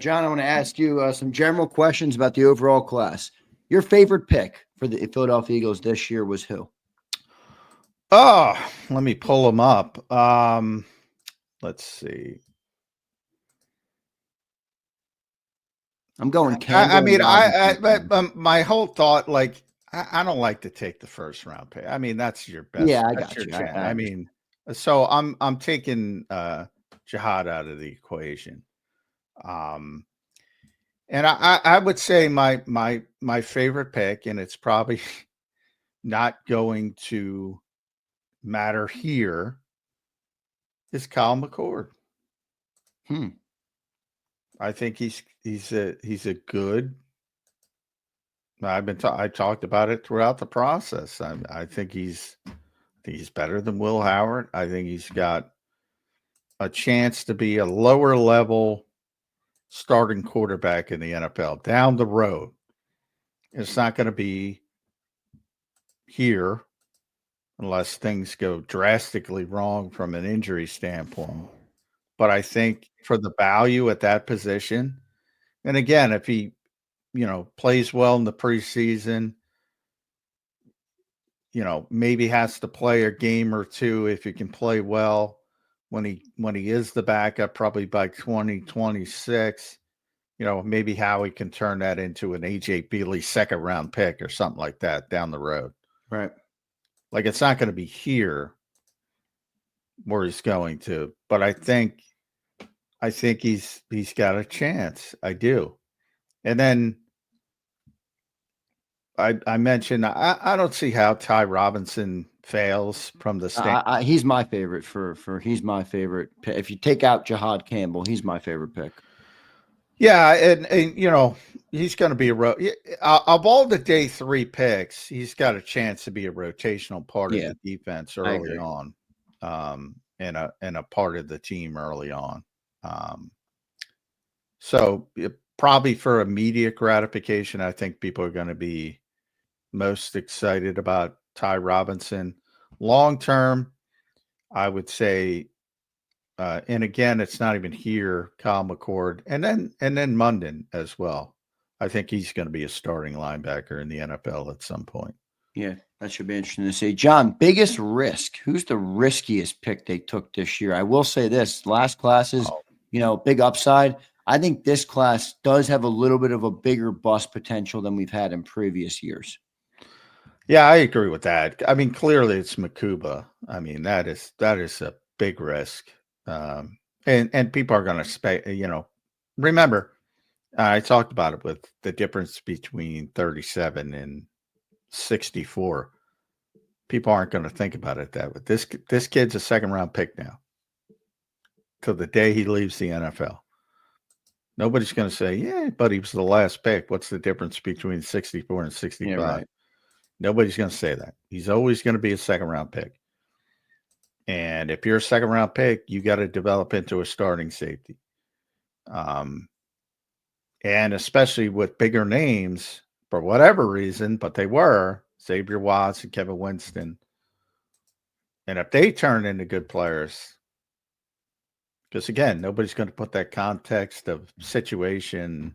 John, I want to ask you some general questions about the overall class. Your favorite pick for the Philadelphia Eagles this year was who? Oh, let me pull them up. Let's see. I'm going Campbell. I mean, my whole thought, like, I don't like to take the first round pick. I mean, that's your best. Yeah, I That's got your you. chance. I mean, so I'm taking Jihad out of the equation. And I would say my favorite pick, and it's probably not going to matter here, is Kyle McCord. I think he's a good. I talked about it throughout the process. I think he's better than Will Howard. I think he's got a chance to be a lower level starting quarterback in the NFL down the road. It's not going to be here unless things go drastically wrong from an injury standpoint. But I think for the value at that position, and again, if he, plays well in the preseason, maybe has to play a game or two if he can play well when he is the backup, probably by 2026. Maybe Howie can turn that into an AJ Bealey second round pick or something like that down the road. Right. Like, it's not going to be here where he's going to, but I think he's got a chance. I do. And then I mentioned I don't see how Ty Robinson fails from the stand. He's my favorite he's my favorite pick. If you take out Jihad Campbell, he's my favorite pick. Yeah, and he's going to be of all the day 3 picks, he's got a chance to be a rotational part of the defense early on, and a part of the team early on. So probably for immediate gratification, I think people are going to be most excited about Ty Robinson. Long term, I would say, and again, it's not even here, Kyle McCord, and then Munden as well. I think he's going to be a starting linebacker in the NFL at some point. Yeah, that should be interesting to see. John, biggest risk. Who's the riskiest pick they took this year? I will say this: last classes, big upside. I think this class does have a little bit of a bigger bust potential than we've had in previous years. Yeah, I agree with that. I mean, clearly it's Makuba. I mean, that is a big risk. And people are going to remember, I talked about it with the difference between 37 and 64. People aren't going to think about it that way. This kid's a second round pick now till the day he leaves the NFL. Nobody's going to say, yeah, but he was the last pick. What's the difference between 64 and 65? Yeah, right. Nobody's going to say that. He's always going to be a second round pick. And if you're a second round pick, you got to develop into a starting safety. And especially with bigger names, for whatever reason, but they were Xavier Watts and Kevin Winston. And if they turn into good players, because again, nobody's going to put that context of situation.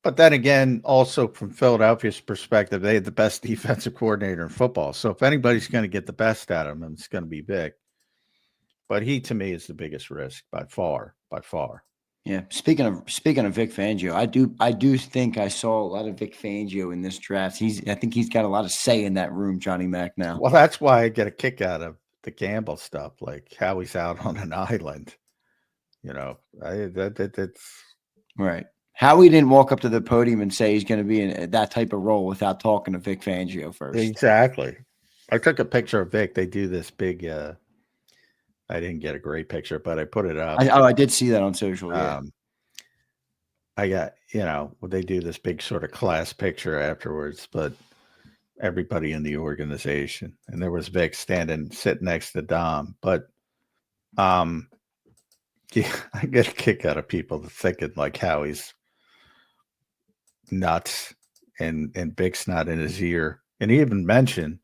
But then again, also from Philadelphia's perspective, they had the best defensive coordinator in football. So if anybody's going to get the best out of him, it's going to be Vic. But he, to me, is the biggest risk by far. Yeah. Speaking of Vic Fangio, I do think I saw a lot of Vic Fangio in this draft. I think he's got a lot of say in that room, Johnny Mac, now. Well, that's why I get a kick out of the Gamble stuff, like how he's out on an island. That's right. Howie didn't walk up to the podium and say he's going to be in that type of role without talking to Vic Fangio first. Exactly. I took a picture of Vic. They do this big. I didn't get a great picture, but I put it up. I did see that on social. Yeah. I got they do this big sort of class picture afterwards, but everybody in the organization, and there was Vic sitting next to Dom, but yeah, I get a kick out of people thinking like Howie's nuts and Vic's not in his ear. And he even mentioned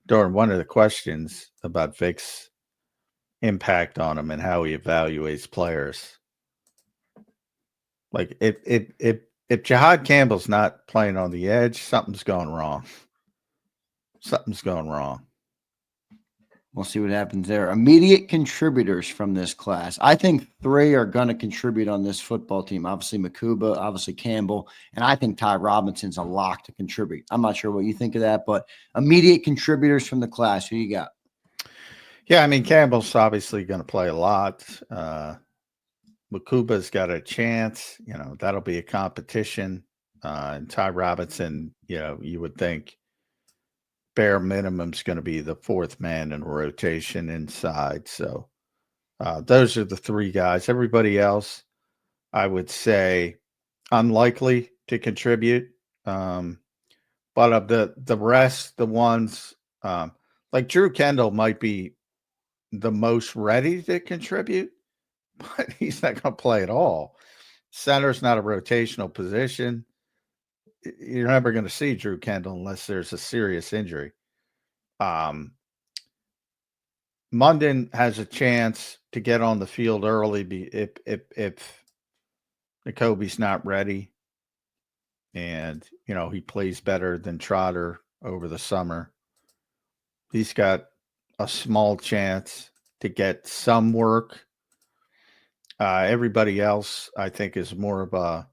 during one of the questions about Vic's impact on him and how he evaluates players. Like if Jahad Campbell's not playing on the edge, something's going wrong. Something's going wrong. We'll see what happens there. Immediate contributors from this class. I think 3 are going to contribute on this football team. Obviously, Makuba, obviously Campbell, and I think Ty Robinson's a lock to contribute. I'm not sure what you think of that, but immediate contributors from the class. Who you got? Yeah, I mean, Campbell's obviously going to play a lot. Makuba's got a chance. You know, that'll be a competition. And Ty Robinson, you know, you would think bare minimum is going to be the 4th man in rotation inside. So those are the 3 guys. Everybody else, I would say, unlikely to contribute. But of the rest, the ones like Drew Kendall might be the most ready to contribute, but he's not going to play at all. Center's not a rotational position. You're never going to see Drew Kendall unless there's a serious injury. Munden has a chance to get on the field early if Nakobe's not ready, and you know he plays better than Trotter over the summer. He's got a small chance to get some work. Everybody else, I think, is more of a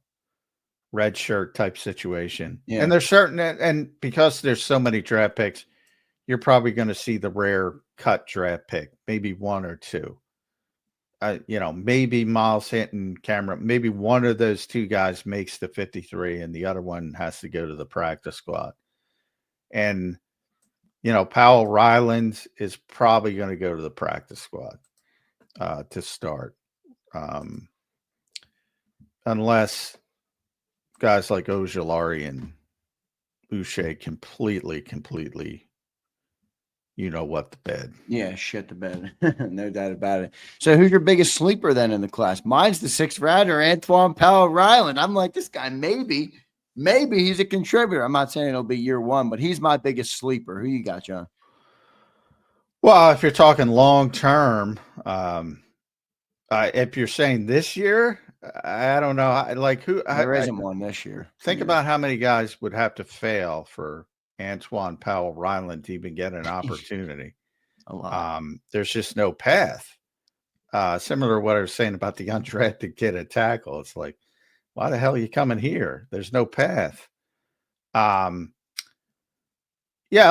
red shirt type situation. Yeah. And there's certain, and because there's so many draft picks, you're probably going to see the rare cut draft pick, maybe 1 or 2. You know, maybe Miles Hinton, Cameron, maybe one of those 2 guys makes the 53 and the other one has to go to the practice squad. And, you know, Powell Ryland is probably going to go to the practice squad to start. Unless guys like Ojulari and Boucher completely, you know what, the bed. Yeah, shit the bed. No doubt about it. So who's your biggest sleeper then in the class? Mine's the 6th rounder, Antoine Powell Ryland. I'm like, this guy maybe he's a contributor. I'm not saying it'll be year 1, but he's my biggest sleeper. Who you got, John? Well, if you're talking long term, if you're saying this year, I don't know. Like who? There isn't one this year. Think about how many guys would have to fail for Antoine Powell Ryland to even get an opportunity. A lot. There's just no path. Similar to what I was saying about the undrafted kid at tackle. It's like, why the hell are you coming here? There's no path. Yeah,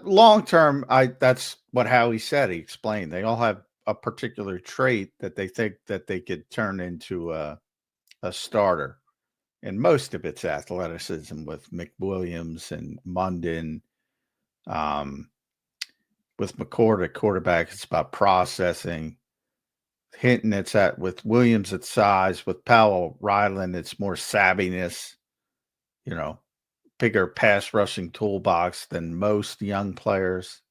long term, that's what Howie said. He explained they all have a particular trait that they think that they could turn into a starter, and most of it's athleticism with McWilliams and Munden. With McCord at quarterback, it's about processing. Hinton, it's with Williams, it's size. With Powell Ryland, it's more savviness. You know, bigger pass rushing toolbox than most young players.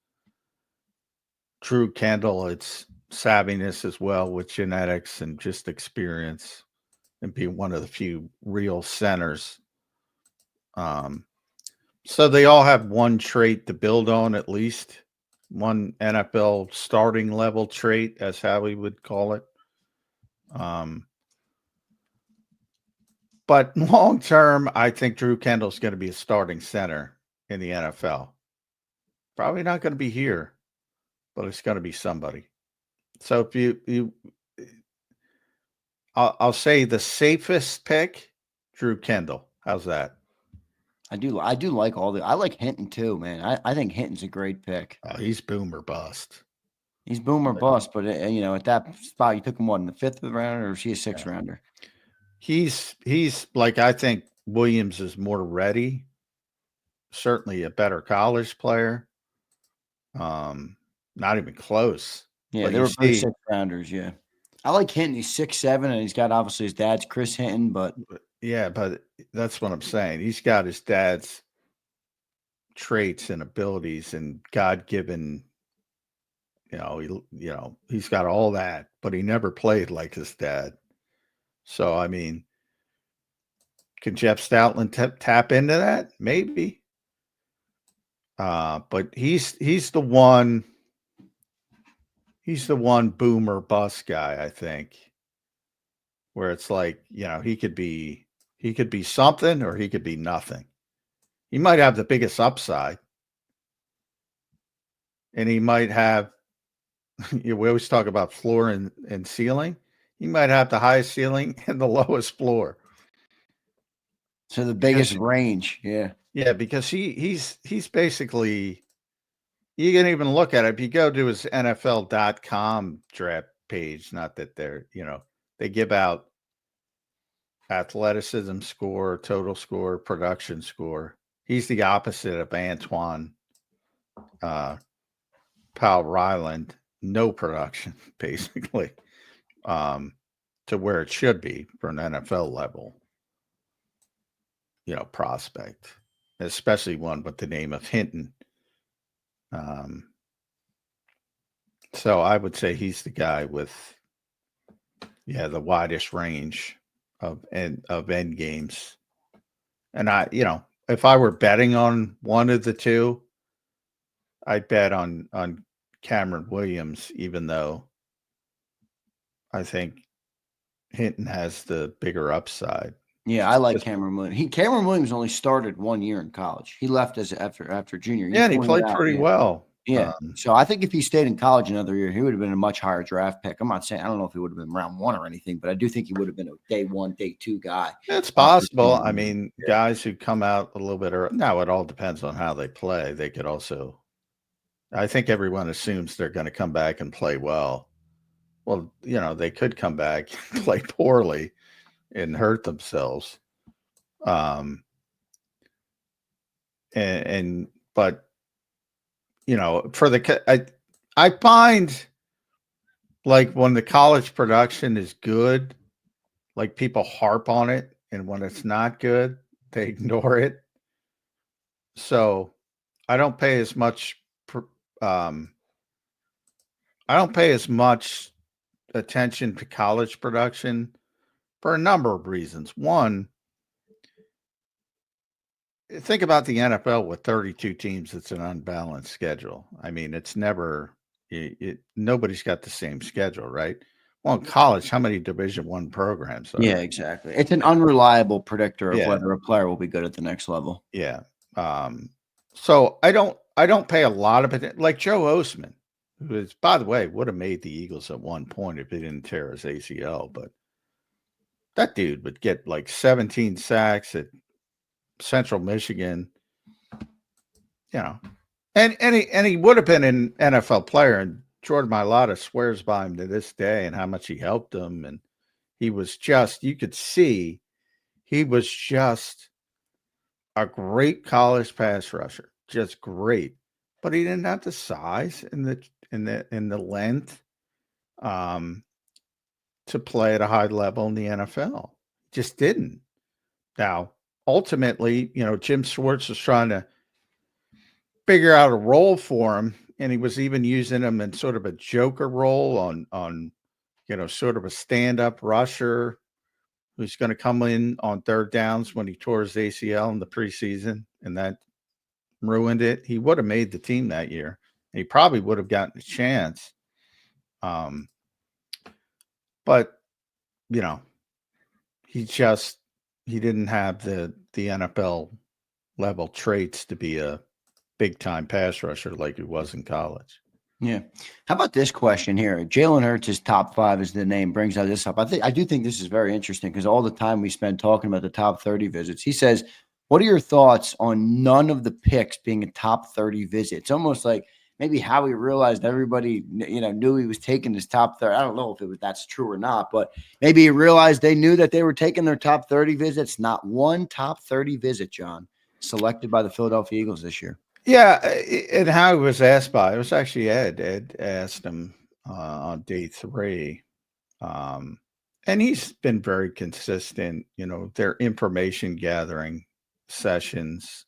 Drew Kendall, it's savviness as well with genetics and just experience and being one of the few real centers. So they all have one trait to build on, at least one NFL starting level trait, as Howie would call it. But long term, I think Drew Kendall's going to be a starting center in the NFL. Probably not going to be here, but it's going to be somebody. So if I'll say the safest pick, Drew Kendall. How's that? I do like I like Hinton too, man. I think Hinton's a great pick. Oh, he's boom or bust. He's boom or bust, but you know, at that spot, you took him in the 5th rounder, or is he a 6th rounder? He's like, I think Williams is more ready. Certainly a better college player. Not even close. Yeah, they were both 6th rounders. Yeah, I like Hinton. He's 6'7", and he's got obviously his dad's Chris Hinton, but yeah, but that's what I'm saying. He's got his dad's traits and abilities and God-given. He's got all that, but he never played like his dad. So I mean, can Jeff Stoutland tap into that? Maybe. But he's the one. He's the one boom or bust guy, I think. where it's like, he could be something or he could be nothing. He might have the biggest upside, and he might have. We always talk about floor and ceiling. He might have the highest ceiling and the lowest floor. So the biggest range, yeah. Yeah, because he's basically, you can even look at it. If you go to his NFL.com draft page, not that they give out athleticism score, total score, production score. He's the opposite of Antoine Powell Ryland, no production, basically, to where it should be for an NFL level, prospect, especially one with the name of Hinton. So I would say he's the guy with, the widest range of end games. And if I were betting on one of the two, I'd bet on Cameron Williams, even though I think Hinton has the bigger upside. Yeah, I like Cameron Williams. Cameron Williams only started 1 year in college. He left after junior. Yeah, and he played pretty well. Yeah. So I think if he stayed in college another year, he would have been a much higher draft pick. I'm not saying, I don't know if he would have been round 1 or anything, but I do think he would have been a day 1, day 2 guy. It's possible. I mean, guys who come out a little bit early. Now, it all depends on how they play. They could also, I think everyone assumes they're going to come back and play well. Well, they could come back and play poorly and hurt themselves. But for I find, like, when the college production is good, like, people harp on it, and when it's not good, they ignore it. So I don't pay as much attention to college production for a number of reasons. One, think about the NFL with 32 teams. It's an unbalanced schedule. I mean, it's never nobody's got the same schedule, right? Well, in college, how many Division I programs are Yeah, there? exactly. It's an unreliable predictor of whether a player will be good at the next level. Yeah. So I don't pay a lot of it. Like Joe Osman, who is, by the way, would have made the Eagles at one point if he didn't tear his ACL, but that dude would get like 17 sacks at Central Michigan, and he would have been an NFL player. And Jordan Mailata swears by him to this day and how much he helped him. And he was just, you could see, he was just a great college pass rusher, just great. But he didn't have the size and the length to play at a high level in the NFL. Just didn't. Now, ultimately, Jim Schwartz was trying to figure out a role for him, and he was even using him in sort of a joker role on sort of a stand-up rusher who's going to come in on third downs when he tore his ACL in the preseason, and that ruined it. He would have made the team that year. He probably would have gotten a chance. But he didn't have the NFL level traits to be a big time pass rusher like he was in college. Yeah. How about this question here? Jalen Hurts' top 5 is the name, brings out this up. I do think this is very interesting because all the time we spend talking about the top 30 visits. He says, what are your thoughts on none of the picks being a top 30 visit? It's almost like maybe Howie realized everybody, knew he was taking his top 30. I don't know if that's true or not, but maybe he realized they knew that they were taking their top 30 visits. Not one top 30 visit, John, selected by the Philadelphia Eagles this year. Yeah, and how he was asked by, it was actually Ed. Ed asked him on day 3. And he's been very consistent, their information gathering sessions.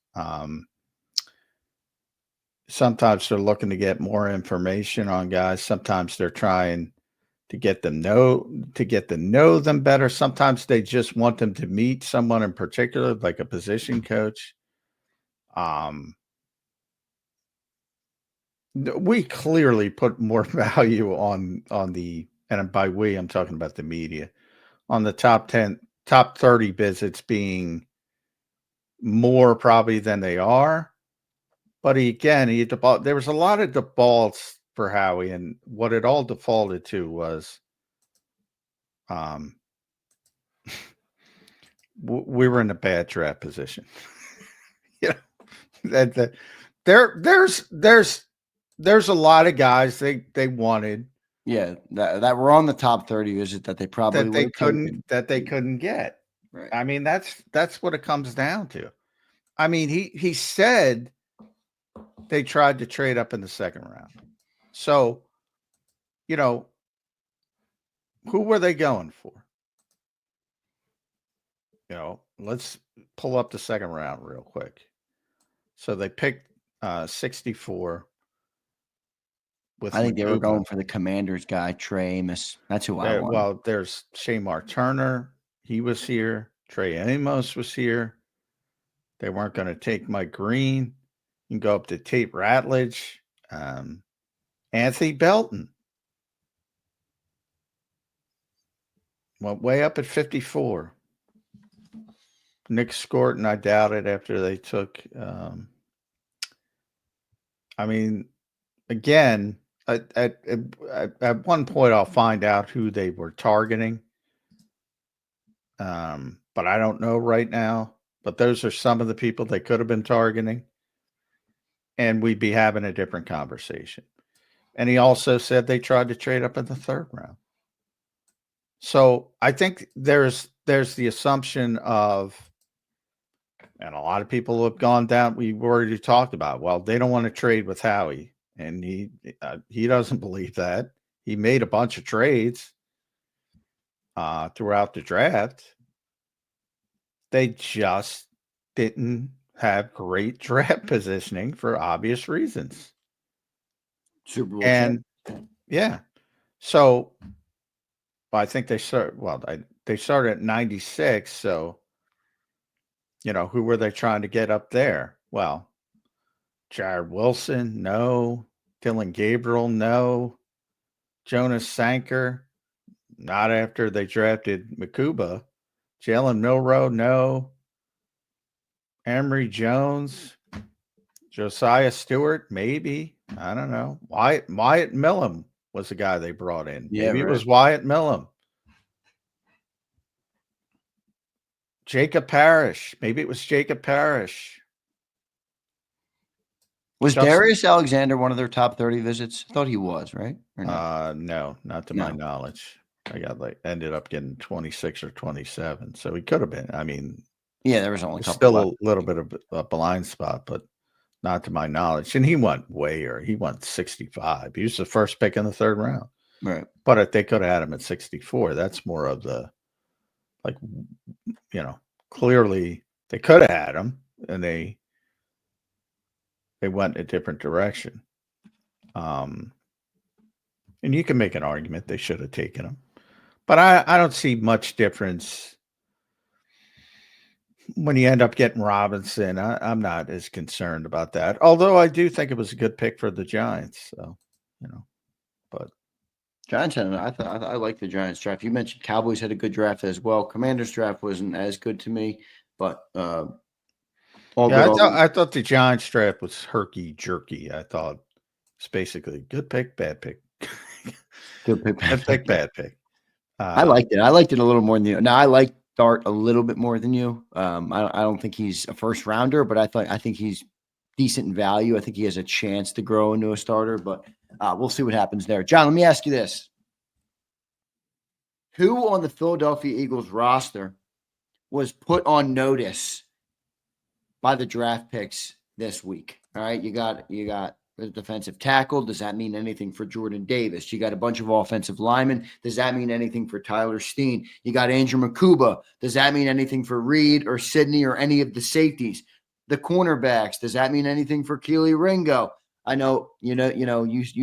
Sometimes they're looking to get more information on guys. Sometimes they're trying to get to know them better. Sometimes they just want them to meet someone in particular, like a position coach. We clearly put more value on the, and by we, I'm talking about the media, on the top 30 visits being more probably than they are. But there was a lot of defaults for Howie, and what it all defaulted to was we were in a bad draft position. There's a lot of guys they wanted. Yeah, that were on the top 30 visit that they probably couldn't get. Right. I mean, that's what it comes down to. I mean, he said they tried to trade up in the second round. So, who were they going for? Let's pull up the second round real quick. So they picked 64. I think they were going for the Commanders guy, Trey Amos. That's who I want. Well, there's Shamar Turner. He was here. Trey Amos was here. They weren't going to take Mike Green. You can go up to Tate Ratledge. Anthony Belton went way up at 54. Nick Scorton, I doubt it after they took. I mean, again, at one point I'll find out who they were targeting. But I don't know right now. But those are some of the people they could have been targeting. And we'd be having a different conversation. And he also said they tried to trade up in the third round. So I think there's the assumption of, and a lot of people have gone down, we've already talked about, well, they don't want to trade with Howie. And he doesn't believe that. He made a bunch of trades throughout the draft. They just didn't have great draft positioning for obvious reasons. Super Bowl and yeah. So I think they started at 96. So, who were they trying to get up there? Well, Jared Wilson, no. Dylan Gabriel, no. Jonas Sanker, not after they drafted Makuba. Jalen Milroe, no. Emery Jones, Josiah Stewart, maybe. I don't know. Wyatt Millham was the guy they brought in. Yeah, maybe it was Wyatt Millham. Jacob Parrish. Maybe it was Jacob Parrish. Was Darius Alexander one of their top 30 visits? I thought he was, right? Or no, not to my knowledge. I ended up getting 26 or 27. So he could have been. I mean, yeah, there was only still a little bit of a blind spot, but not to my knowledge. And he went he went 65. He was the first pick in the third round. Right. But they could have had him at 64. That's more of the, clearly they could have had him and they went a different direction. And you can make an argument they should have taken him. But I don't see much difference when you end up getting Robinson. I'm not as concerned about that. Although I do think it was a good pick for the Giants. So, but Giants I like the Giants draft. You mentioned Cowboys had a good draft as well. Commanders draft wasn't as good to me, but I thought the Giants draft was herky jerky. I thought it's basically good pick, bad pick. Good pick, bad pick. I liked it. I liked it a little more than you. Now I like Dart a little bit more than you. I don't think he's a first rounder, but I think he's decent in value. I think he has a chance to grow into a starter, but we'll see what happens there. John, let me ask you this. Who on the Philadelphia Eagles roster was put on notice by the draft picks this week? All right, you got the defensive tackle. Does that mean anything for Jordan Davis? You got a bunch of offensive linemen. Does that mean anything for Tyler Steen? You got Andrew Makuba. Does that mean anything for Reed or Sidney or any of the safeties? The cornerbacks. Does that mean anything for Keely Ringo? I know, you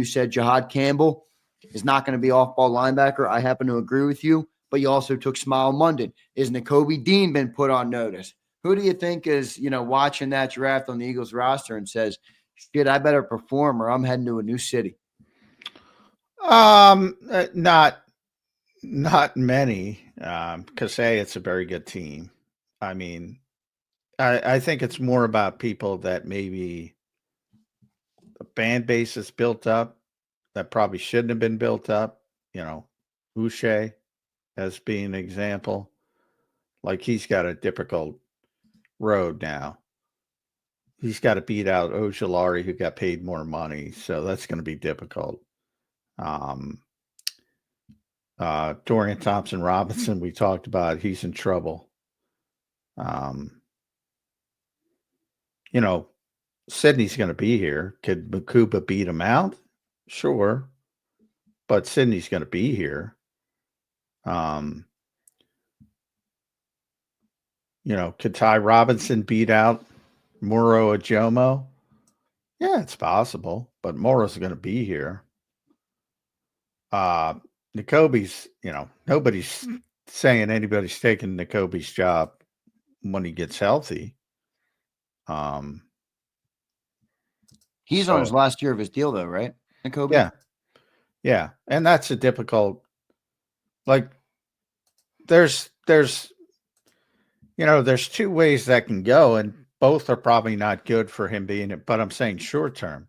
said Jahad Campbell is not going to be off-ball linebacker. I happen to agree with you, but you also took Smile Munden. Is Nakobe Dean been put on notice? Who do you think is, watching that draft on the Eagles roster and says, shit, I better perform or I'm heading to a new city? Not Not many, because it's a very good team. I mean, I think it's more about people that maybe the fan base is built up that probably shouldn't have been built up. You know, Uche as being an example. Like he's got a difficult road now. He's got to beat out Ojolari, who got paid more money, so that's going to be difficult. Um, Dorian Thompson Robinson, we talked about, he's in trouble. You know, Sydney's going to be here. Could Makuba beat him out? Sure, but Sydney's going to be here. You know, could Ty Robinson beat out Moro Ajomo? Yeah, it's possible, but Moro's going to be here. Nakobe's, you know, nobody's saying anybody's taking Nakobe's job when he gets healthy. He's on his last year of his deal, though, right, Nakobe? Yeah. Yeah. And that's a difficult, like, there's, you know, there's two ways that can go, and both are probably not good for him being it. But I'm saying short term,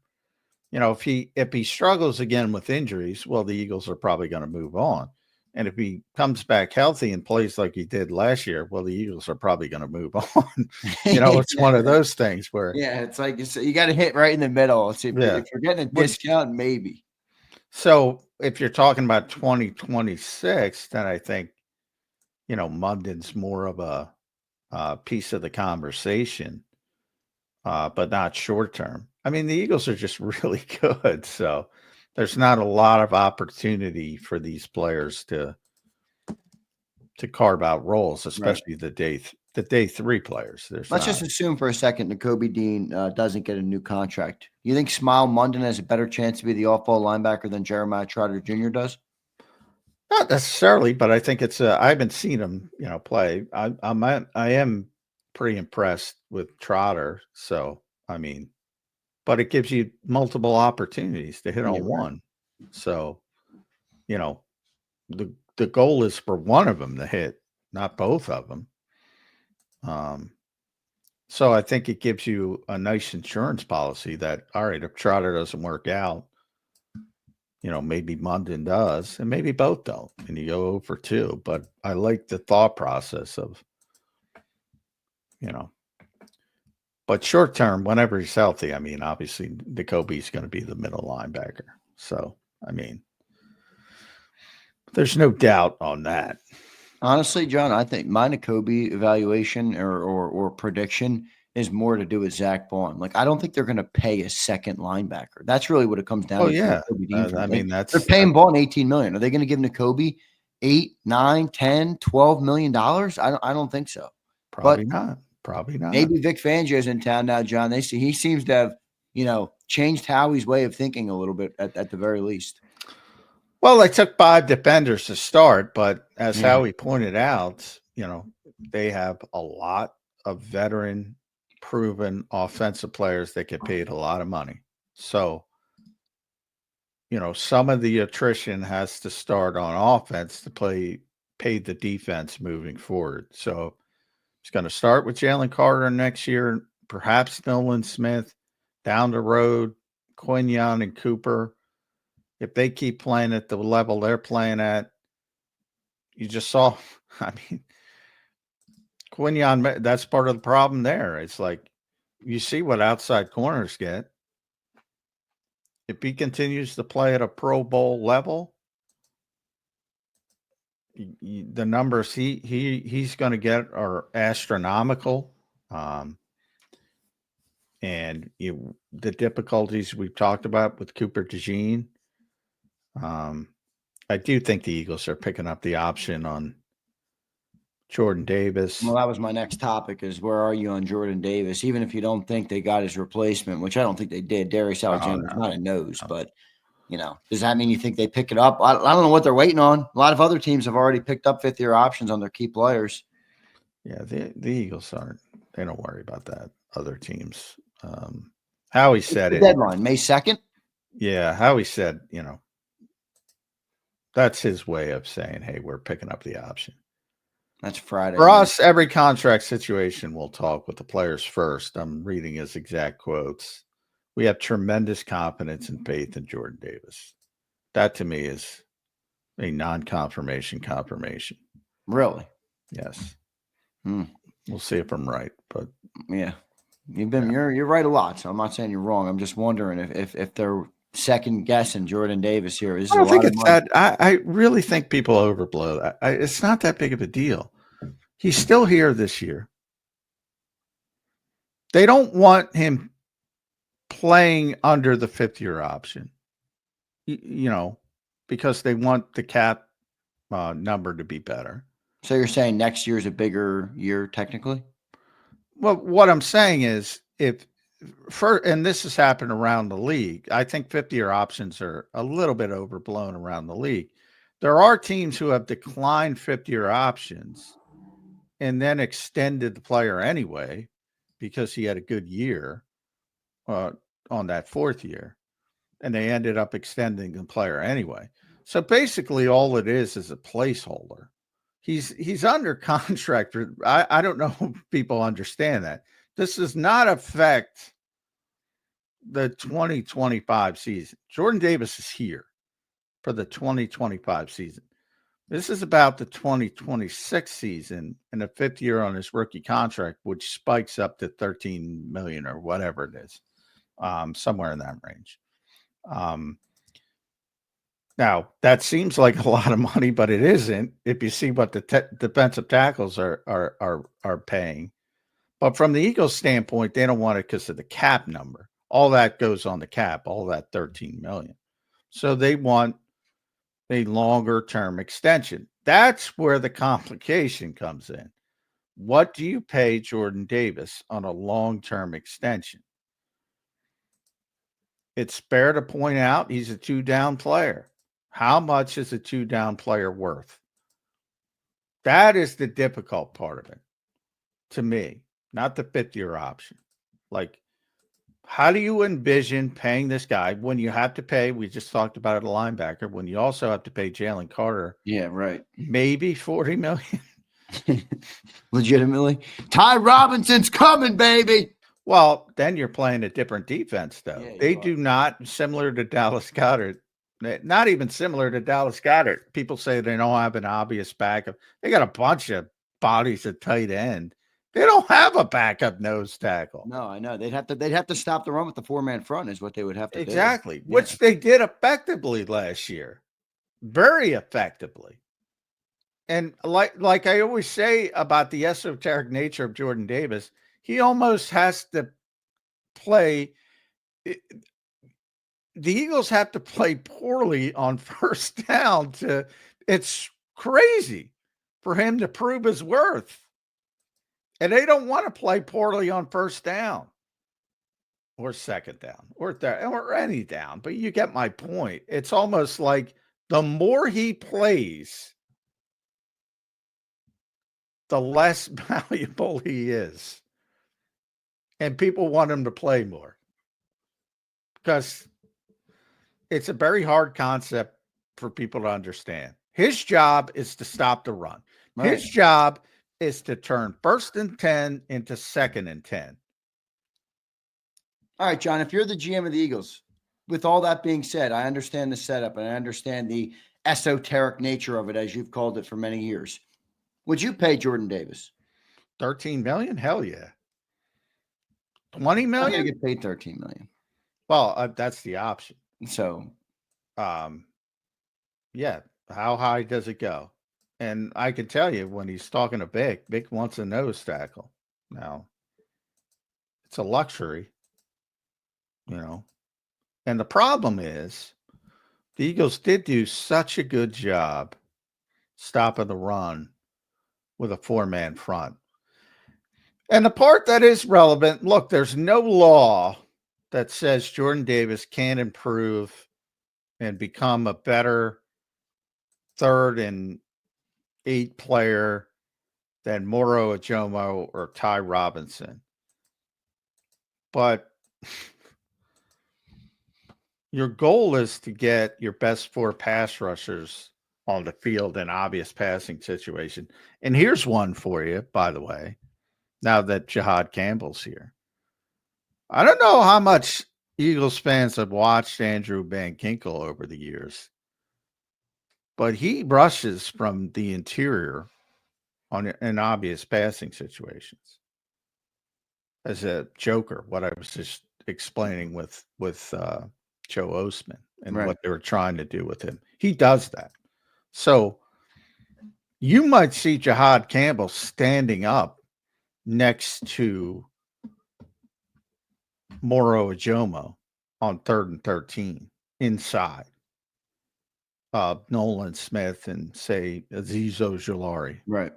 you know, if he struggles again with injuries, well, the Eagles are probably going to move on. And if he comes back healthy and plays like he did last year, well, the Eagles are probably going to move on. You know, it's one of those things where, it's like you got to hit right in the middle. If you're getting a discount, maybe. So if you're talking about 2026, then I think, you know, Munden's more of a piece of the conversation, but not short term. I mean, the Eagles are just really good, so there's not a lot of opportunity for these players to carve out roles, especially the day three players. Let's just assume for a second Nakobe Dean doesn't get a new contract. You think Smile Munden has a better chance to be the off-ball linebacker than Jeremiah Trotter Jr. does? Not necessarily, but I think it's I haven't seen him, you know, play. I am pretty impressed with Trotter. So I mean, but it gives you multiple opportunities to hit on one. So, you know, the goal is for one of them to hit, not both of them. So I think it gives you a nice insurance policy that, all right, if Trotter doesn't work out, you know, maybe Munden does, and maybe both don't, and you go over two. But I like the thought process of, you know, but short term, whenever he's healthy, I mean, obviously, Nakobe's going to be the middle linebacker. So, I mean, there's no doubt on that. Honestly, John, I think my Nakobe evaluation or prediction is more to do with Zach Baun. Like, I don't think they're going to pay a second linebacker. That's really what it comes down to. Oh, yeah. I mean, they're paying Baun $18 million. Are they going to give Nakobe $8, $9, $10, $12 million? I don't think so. Probably not. Probably not. Maybe Vic Fangio's in town now, John. He seems to have, you know, changed Howie's way of thinking a little bit at the very least. Well, they took 5 defenders to start, but as Howie pointed out, you know, they have a lot of veteran, proven offensive players that get paid a lot of money. So, you know, some of the attrition has to start on offense to pay the defense moving forward. So it's going to start with Jalen Carter next year, perhaps Nolan Smith, down the road, Quinion and Cooper. If they keep playing at the level they're playing at, you just saw, I mean, Quinion, that's part of the problem there. It's like you see what outside corners get. If he continues to play at a Pro Bowl level, the numbers he's going to get are astronomical. And the difficulties we've talked about with Cooper DeJean. I do think the Eagles are picking up the option on Jordan Davis. Well, that was my next topic is where are you on Jordan Davis? Even if you don't think they got his replacement, which I don't think they did. Darius Alexander's not a nose, but, you know, does that mean you think they pick it up? I don't know what they're waiting on. A lot of other teams have already picked up fifth-year options on their key players. Yeah, the Eagles aren't. They don't worry about that. Other teams. Howie said it. Deadline, May 2nd? Yeah, Howie said, you know, That's his way of saying, hey, we're picking up the option. That's Friday. For us, every contract situation, we'll talk with the players first. I'm reading his exact quotes. We have tremendous confidence and faith in Jordan Davis. That to me is a non-confirmation confirmation. Really? Yes. Hmm. We'll see if I'm right, but yeah, you're right a lot. So I'm not saying you're wrong. I'm just wondering if they're second guessing Jordan Davis here. This is I a don't think lot of it's money. that. I really think people overblow that. It's not that big of a deal. He's still here this year. They don't want him playing under the fifth-year option, because they want the cap number to be better. So you're saying next year is a bigger year technically? Well, what I'm saying is and this has happened around the league, I think 50-year options are a little bit overblown around the league. There are teams who have declined 50-year options and then extended the player anyway because he had a good year on that fourth year, and they ended up extending the player anyway. So basically, all it is a placeholder. He's under contract. I don't know if people understand that. This does not affect the 2025 season. Jordan Davis is here for the 2025 season. This is about the 2026 season and a fifth year on his rookie contract, which spikes up to 13 million or whatever it is, somewhere in that range. Now that seems like a lot of money, but it isn't if you see what the defensive tackles are paying. But from the Eagles' standpoint, they don't want it because of the cap number. All that goes on the cap, all that 13 million. So they want a longer term extension. That's where the complication comes in. What do you pay Jordan Davis on a long-term extension? It's fair to point out he's a two-down player. How much is a two-down player worth? That is the difficult part of it to me, not the 50-year option. Like, how do you envision paying this guy when you have to pay? We just talked about it, a linebacker. When you also have to pay Jalen Carter, Yeah, right. maybe 40 million. Legitimately, Ty Robinson's coming, baby. Well, then you're playing a different defense, though. Yeah, They do not, similar to Dallas Goedert, not even similar to Dallas Goedert. People say they don't have an obvious backup. They got a bunch of bodies at tight end. They don't have a backup nose tackle. No, I know. They'd have to stop the run with the 4-man front is what they would have to do. Exactly, which they did effectively last year. Very effectively. And like I always say about the esoteric nature of Jordan Davis, he almost has to play. The Eagles have to play poorly on first down it's crazy for him to prove his worth. And they don't want to play poorly on first down or second down or third or any down. But you get my point. It's almost like the more he plays, the less valuable he is. And people want him to play more because it's a very hard concept for people to understand. His job is to stop the run. Right. His job is to turn 1st and 10 into 2nd and 10. All right, John, if you're the GM of the Eagles, with all that being said, I understand the setup and I understand the esoteric nature of it, as you've called it for many years. Would you pay Jordan Davis? 13 million? Hell yeah. 20 million? I'm going to get paid 13 million. Well, that's the option. So, yeah. How high does it go? And I can tell you when he's talking to Vic wants a nose tackle. Now, it's a luxury, And the problem is the Eagles did do such a good job stopping the run with a 4-man front. And the part that is relevant, look, there's no law that says Jordan Davis can't improve and become a better 3rd and 8 player than Moro Ajomo or Ty Robinson. But your goal is to get your best 4 pass rushers on the field in obvious passing situation. And here's one for you, by the way, now that Jahad Campbell's here. I don't know how much Eagles fans have watched Andrew Van Ginkel over the years, but he rushes from the interior in obvious passing situations as a joker. What I was just explaining with Joe Osman and what they were trying to do with him, he does that. So you might see Jahad Campbell standing up next to Moro Ajomo on 3rd and 13 inside Nolan Smith and say Azeez Ojulari. Right.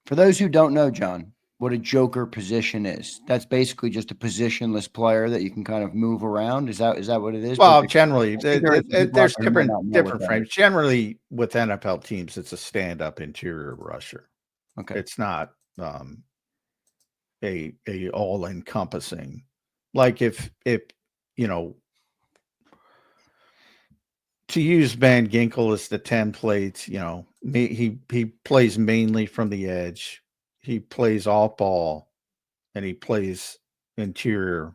For those who don't know, John, what a joker position is, that's basically just a positionless player that you can kind of move around. Is that what it is? Well, generally, there's different frames. Generally, with NFL teams, it's a stand-up interior rusher. Okay. It's not a all-encompassing. Like if you know, to use Van Ginkel as the template, you know, he plays mainly from the edge. He plays off ball, and he plays interior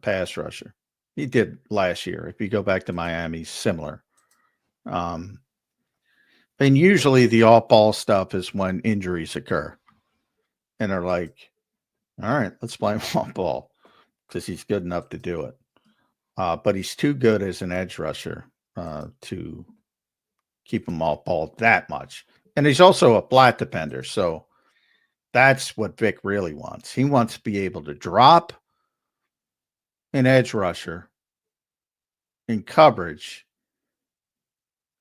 pass rusher. He did last year. If you go back to Miami, similar. And usually the off ball stuff is when injuries occur, and they're like, "All right, let's play him off ball because he's good enough to do it." But he's too good as an edge rusher to keep him off ball that much. And he's also a flat defender. So that's what Vic really wants. He wants to be able to drop an edge rusher in coverage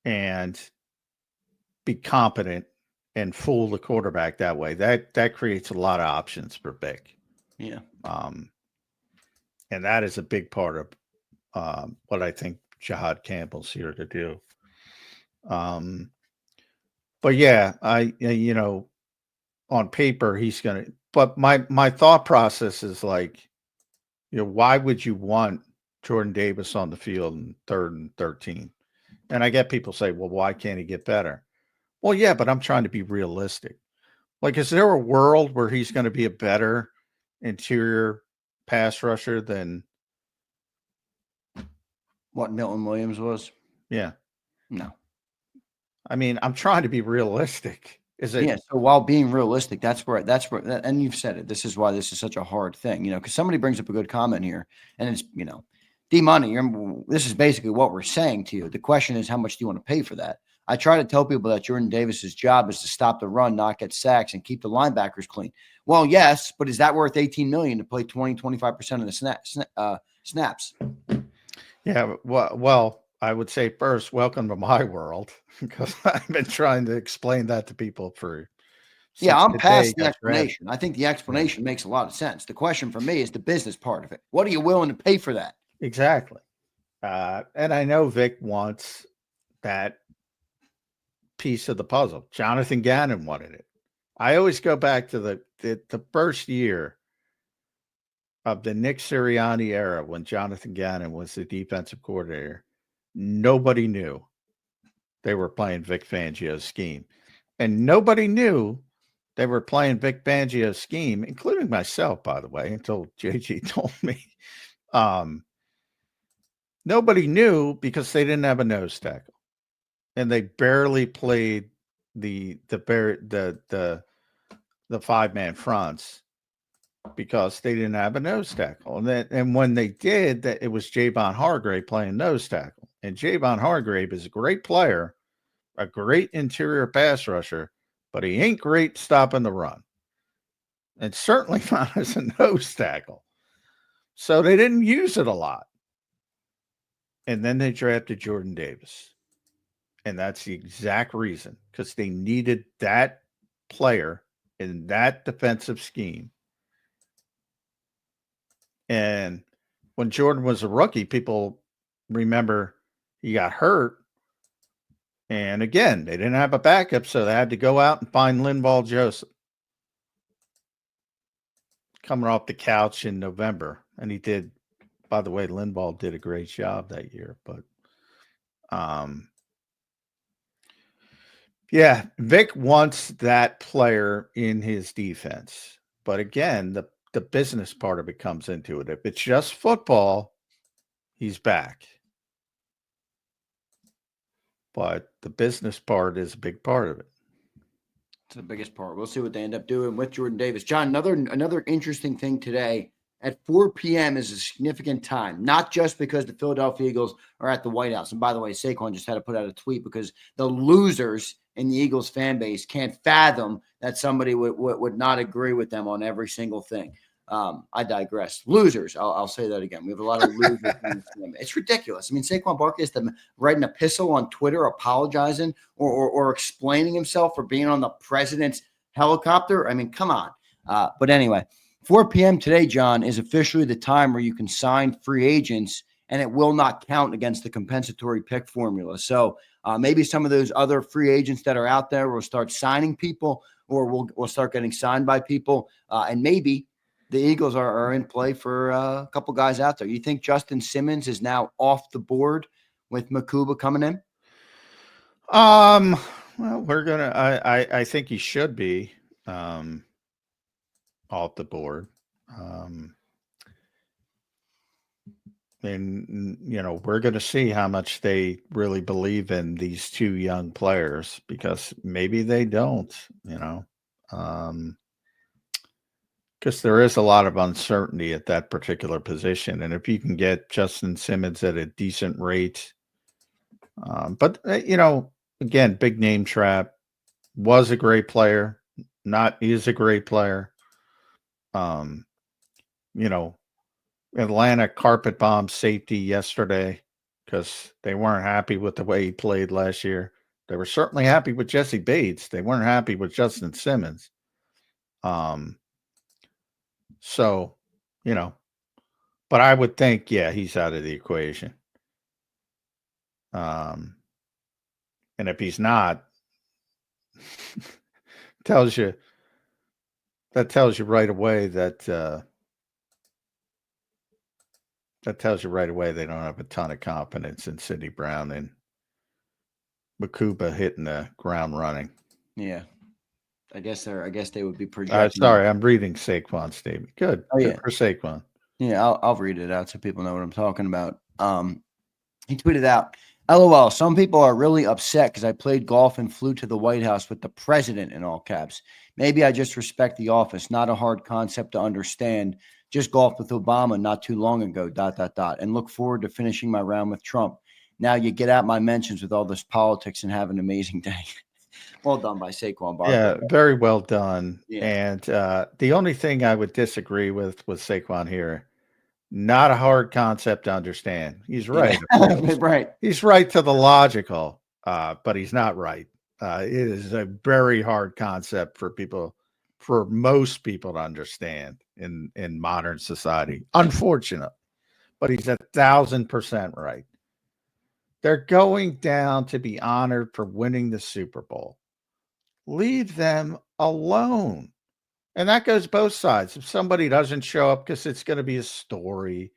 and be competent and fool the quarterback that way. That creates a lot of options for Vic. Yeah. And that is a big part of what I think Jahad Campbell's here to do. But yeah, you know, on paper he's gonna. But my thought process is like, you know, why would you want Jordan Davis on the field in 3rd and 13? And I get people say, well, why can't he get better? Well, yeah, but I'm trying to be realistic. Like, is there a world where he's going to be a better interior pass rusher than what Milton Williams was? Yeah. No. I mean, I'm trying to be realistic. Is it? Yeah. So while being realistic, that's where, and you've said it. This is why this is such a hard thing, you know, because somebody brings up a good comment here, and it's, you know, D-Money, this is basically what we're saying to you. The question is, how much do you want to pay for that? I try to tell people that Jordan Davis's job is to stop the run, not get sacks, and keep the linebackers clean. Well, yes, but is that worth $18 million to play 20-25% of the snaps? Yeah. Well, I would say first, welcome to my world, because I've been trying to explain that to people for. Yeah, I'm past the explanation. I think the explanation makes a lot of sense. The question for me is the business part of it. What are you willing to pay for that? Exactly. And I know Vic wants that piece of the puzzle. Jonathan Gannon wanted it. I always go back to the first year of the Nick Sirianni era when Jonathan Gannon was the defensive coordinator. Nobody knew they were playing Vic Fangio's scheme. And nobody knew they were playing Vic Fangio's scheme, including myself, by the way, until JG told me. Nobody knew because they didn't have a nose tackle, and they barely played the 5-man fronts because they didn't have a nose tackle. And when they did, that it was Javon Hargrave playing nose tackle. And Javon Hargrave is a great player, a great interior pass rusher, but he ain't great stopping the run. And certainly not as a nose tackle. So they didn't use it a lot. And then they drafted Jordan Davis. And that's the exact reason, because they needed that player in that defensive scheme. And when Jordan was a rookie, people remember he got hurt. And again, they didn't have a backup, so they had to go out and find Linval Joseph coming off the couch in November. And he did, by the way, Linval did a great job that year. But Yeah, Vic wants that player in his defense. But again, the business part of it comes into it. If it's just football, he's back. But the business part is a big part of it. It's the biggest part. We'll see what they end up doing with Jordan Davis. John, another interesting thing today at 4 p.m. is a significant time, not just because the Philadelphia Eagles are at the White House. And by the way, Saquon just had to put out a tweet because the losers in the Eagles fan base can't fathom that somebody would not agree with them on every single thing. I digress. Losers. I'll say that again. We have a lot of losers. It's ridiculous. I mean, Saquon Barkley has to write an epistle on Twitter apologizing or explaining himself for being on the president's helicopter. I mean, come on. But anyway, 4 p.m. today, John, is officially the time where you can sign free agents, and it will not count against the compensatory pick formula. So maybe some of those other free agents that are out there will start signing people, or we'll start getting signed by people, and maybe the Eagles are in play for a couple guys out there. You think Justin Simmons is now off the board with McCuba coming in? Well, I think he should be off the board. And we're going to see how much they really believe in these two young players, because maybe they don't, because there is a lot of uncertainty at that particular position. And if you can get Justin Simmons at a decent rate, but again, big name trap, was a great player, is a great player. Atlanta carpet bombed safety yesterday because they weren't happy with the way he played last year. They were certainly happy with Jesse Bates. They weren't happy with Justin Simmons. So, but I would think, yeah, he's out of the equation. And if he's not, tells you right away that they don't have a ton of confidence in Sidney Brown and McCuba hitting the ground running. Yeah. I guess they would be projecting. Sorry, I'm reading Saquon's statement. Good. Oh, yeah. Good for Saquon. Yeah, I'll read it out so people know what I'm talking about. He tweeted out, LOL, some people are really upset because I played golf and flew to the White House with the president in all caps. Maybe I just respect the office. Not a hard concept to understand. Just golfed with Obama not too long ago, ... And look forward to finishing my round with Trump. Now you get out my mentions with all this politics and have an amazing day. Well done by Saquon Barkley. Yeah, very well done. Yeah. And the only thing I would disagree with Saquon here, not a hard concept to understand. He's right. Yeah. Right. He's right to the logical, but he's not right. It is a very hard concept for most people to understand in modern society. Unfortunate, but he's 1,000% right. They're going down to be honored for winning the Super Bowl. Leave them alone. And that goes both sides. If somebody doesn't show up, because it's going to be a story.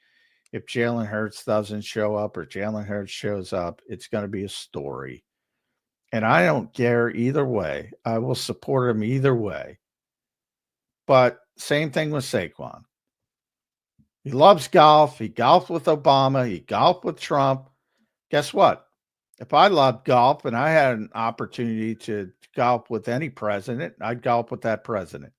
If Jalen Hurts doesn't show up or Jalen Hurts shows up, it's going to be a story. And I don't care either way. I will support him either way. But same thing with Saquon. He loves golf. He golfed with Obama. He golfed with Trump. Guess what? If I loved golf and I had an opportunity to golf with any president, I'd golf with that president.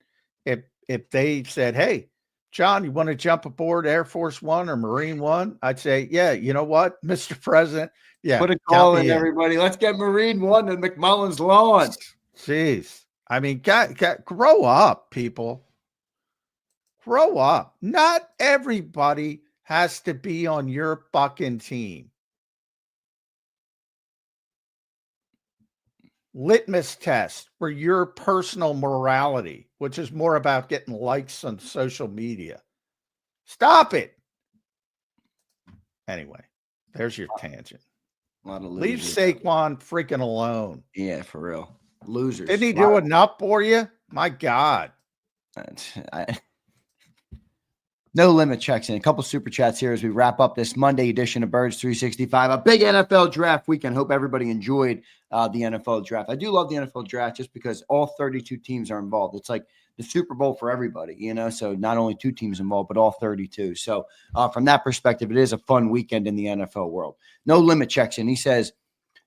If they said, hey, John, you want to jump aboard Air Force One or Marine One? I'd say, yeah, you know what, Mr. President? Yeah. Put a call in, everybody. Let's get Marine One to McMullen's lawn. Jeez. I mean, grow up, people. Grow up. Not everybody has to be on your fucking team. Litmus test for your personal morality, which is more about getting likes on social media. Stop it. Anyway, there's your tangent. Leave Saquon freaking alone. Yeah, for real. Losers. Didn't he do enough for you? My God. No Limit checks in. A couple super chats here as we wrap up this Monday edition of Birds 365. A big NFL draft weekend. Hope everybody enjoyed the NFL draft. I do love the NFL draft just because all 32 teams are involved. It's like the Super Bowl for everybody, you know, so not only 2 teams involved, but all 32. So from that perspective, it is a fun weekend in the NFL world. No Limit checks in. He says,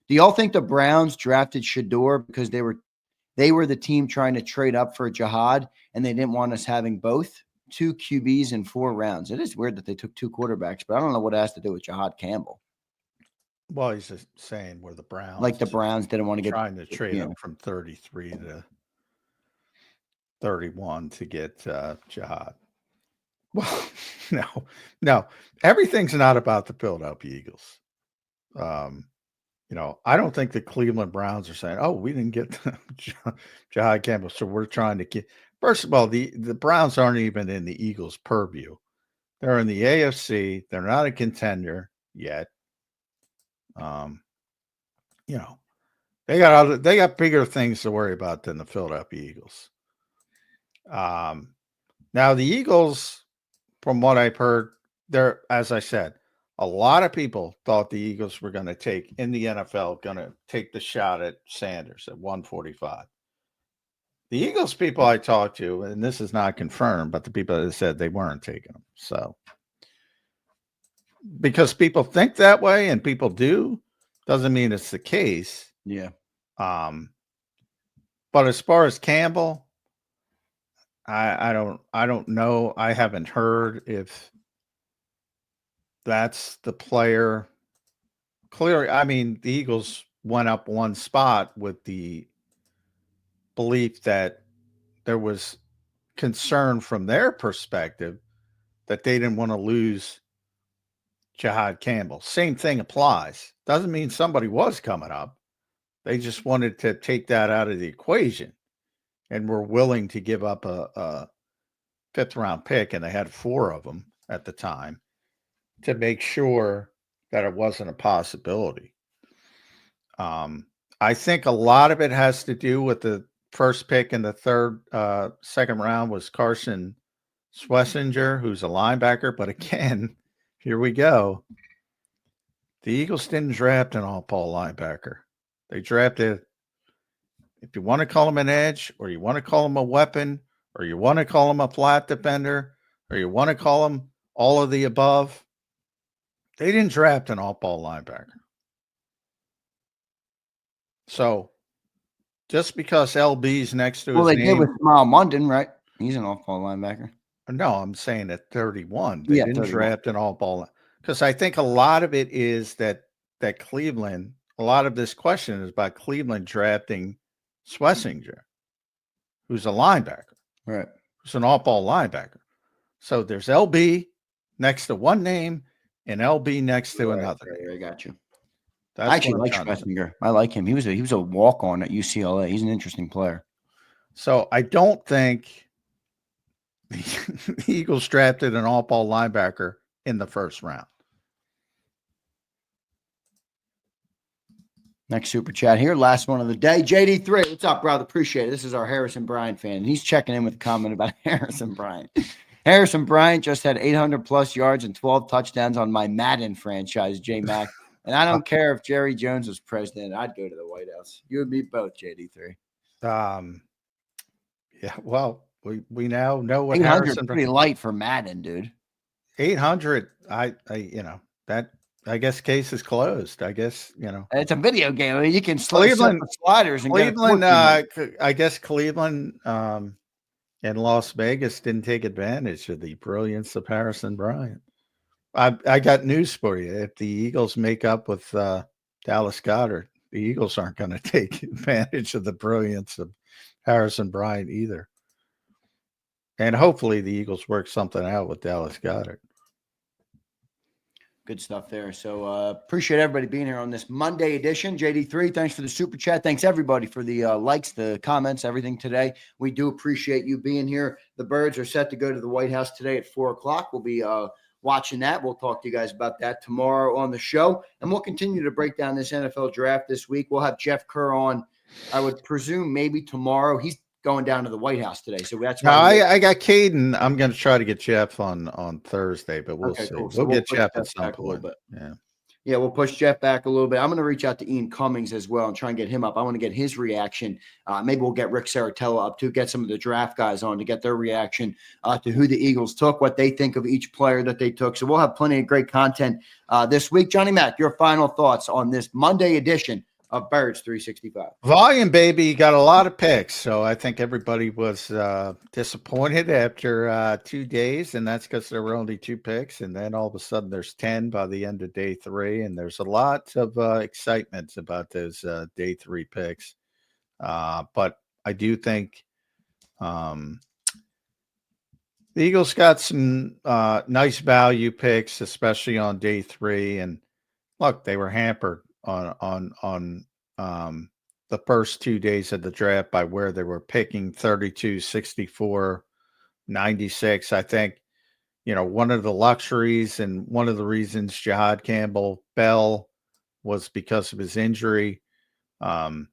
do y'all think the Browns drafted Shador because they were the team trying to trade up for Jihad and they didn't want us having both? 2 QBs in 4 rounds. It is weird that they took 2 quarterbacks, but I don't know what it has to do with Jihad Campbell. Well, he's just saying where the Browns, like the Browns didn't want to get trying to trade up from 33 to 31 to get Jihad. Well, no, everything's not about the Philadelphia Eagles. You know, I don't think the Cleveland Browns are saying, "Oh, we didn't get Jihad Campbell, so we're trying to get." First of all, the Browns aren't even in the Eagles' purview. They're in the AFC. They're not a contender yet. You know, they got bigger things to worry about than the Philadelphia Eagles. Now the Eagles, from what I've heard, they're, as I said, a lot of people thought the Eagles were going to take in the NFL, going to take the shot at Sanders at 145. The Eagles people I talked to, and this is not confirmed, but the people that said they weren't taking them. So, because people think that way and people do, doesn't mean it's the case. Yeah. But as far as Campbell, I don't know. I haven't heard if that's the player. Clearly, I mean, the Eagles went up one spot with the belief that there was concern from their perspective that they didn't want to lose Jihad Campbell. Same thing applies. Doesn't mean somebody was coming up. They just wanted to take that out of the equation and were willing to give up a 5th round pick, and they had 4 of them at the time, to make sure that it wasn't a possibility. I think a lot of it has to do with the first pick in the second round was Carson Schlesinger, who's a linebacker. But again, here we go. The Eagles didn't draft an all-Paul linebacker. They drafted, if you want to call him an edge, or you want to call him a weapon, or you want to call him a flat defender, or you want to call him all of the above, they didn't draft an all-Paul linebacker. So just because LB's next to his they name, did with Smile London, right? He's an all-Paul linebacker. No, I'm saying at 31, they didn't 31. draft an all-Paul, because I think a lot of it is that Cleveland, a lot of this question is about Cleveland drafting Schlesinger, who's a linebacker, right? Who's an all-Paul linebacker. So there's LB next to one name and LB next to another. Right, I got you. That's I actually like Schlesinger. I like him. He was a walk-on at UCLA. He's an interesting player. So I don't think the Eagles drafted an all-Paul linebacker in the first round. Next super chat here. Last one of the day. JD3. What's up, brother? Appreciate it. This is our Harrison Bryant fan. And he's checking in with a comment about Harrison Bryant. Harrison Bryant just had 800-plus yards and 12 touchdowns on my Madden franchise, J-Mac. And I don't care if Jerry Jones was president. I'd go to the White House. You would be both, JD3. Yeah, well, we now know what 800 Harrison, pretty light for Madden, dude. 800, I that, I guess, case is closed. I guess, It's a video game. I mean, you can Cleveland sliders and Cleveland. I guess Cleveland and Las Vegas didn't take advantage of the brilliance of Harrison Bryant. I got news for you. If the Eagles make up with Dallas Goedert, the Eagles aren't going to take advantage of the brilliance of Harrison Bryant either. And hopefully the Eagles work something out with Dallas Goedert. Good stuff there. So appreciate everybody being here on this Monday edition. JD3, thanks for the super chat. Thanks everybody for the likes, the comments, everything today. We do appreciate you being here. The Birds are set to go to the White House today at 4:00. We'll be watching that. We'll talk to you guys about that tomorrow on the show. And we'll continue to break down this NFL draft this week. We'll have Jeff Kerr on, I would presume, maybe tomorrow. He's going down to the White House today. So that's No, why I got Caden. I'm going to try to get Jeff on Thursday, but we'll see. cool. So We'll get push Jeff Jeff at some back a little point. bit. Yeah. Yeah, we'll push Jeff back a little bit. I'm going to reach out to Ian Cummings as well and try and get him up. I want to get his reaction. Maybe we'll get Rick Saratella up to get some of the draft guys on to get their reaction to who the Eagles took, what they think of each player that they took. So we'll have plenty of great content this week. Johnny Mac, your final thoughts on this Monday edition of Birds 365. Volume, baby. Got a lot of picks. So I think everybody was disappointed after 2 days, and that's because there were only 2 picks. And then all of a sudden there's 10 by the end of day 3. And there's a lot of excitement about those day 3 picks. But I do think the Eagles got some nice value picks, especially on day 3. And look, they were hampered on the first 2 days of the draft by where they were picking 32, 64, 96. I think, one of the luxuries and one of the reasons Jahad Campbell-Bell was because of his injury. And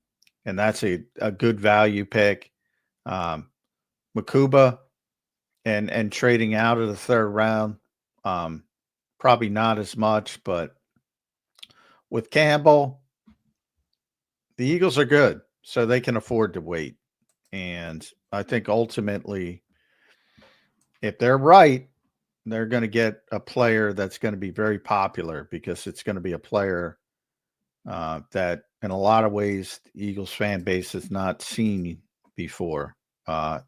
that's a good value pick. Makuba and trading out of the 3rd round, probably not as much, but with Campbell, the Eagles are good, so they can afford to wait. And I think ultimately, if they're right, they're going to get a player that's going to be very popular because it's going to be a player that in a lot of ways the Eagles fan base has not seen before.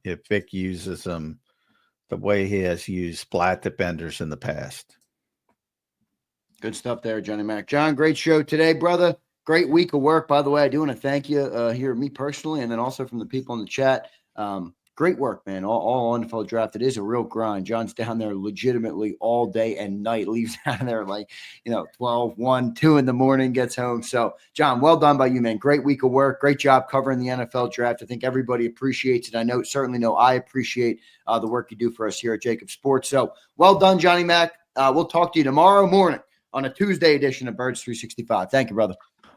If Vic uses them the way he has used flat defenders in the past. Good stuff there, Johnny Mac. John, great show today, brother. Great week of work, by the way. I do want to thank you here, me personally, and then also from the people in the chat. Great work, man. All NFL draft. It is a real grind. John's down there legitimately all day and night, leaves down there like, 12, 1, 2 in the morning, gets home. So, John, well done by you, man. Great week of work. Great job covering the NFL draft. I think everybody appreciates it. Certainly know I appreciate the work you do for us here at JAKIB Sports. So, well done, Johnny Mac. We'll talk to you tomorrow morning on a Tuesday edition of Birds 365. Thank you, brother.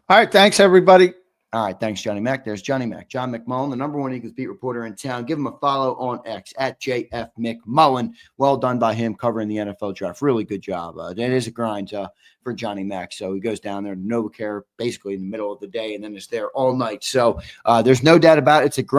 All right. Thanks, everybody. All right. Thanks, Johnny Mac. There's Johnny Mac. John McMullen, the #1 Eagles beat reporter in town. Give him a follow on X at JF McMullen. Well done by him covering the NFL draft. Really good job. It is a grind for Johnny Mac. So he goes down there to NovaCare basically in the middle of the day and then is there all night. So there's no doubt about it. It's a grind.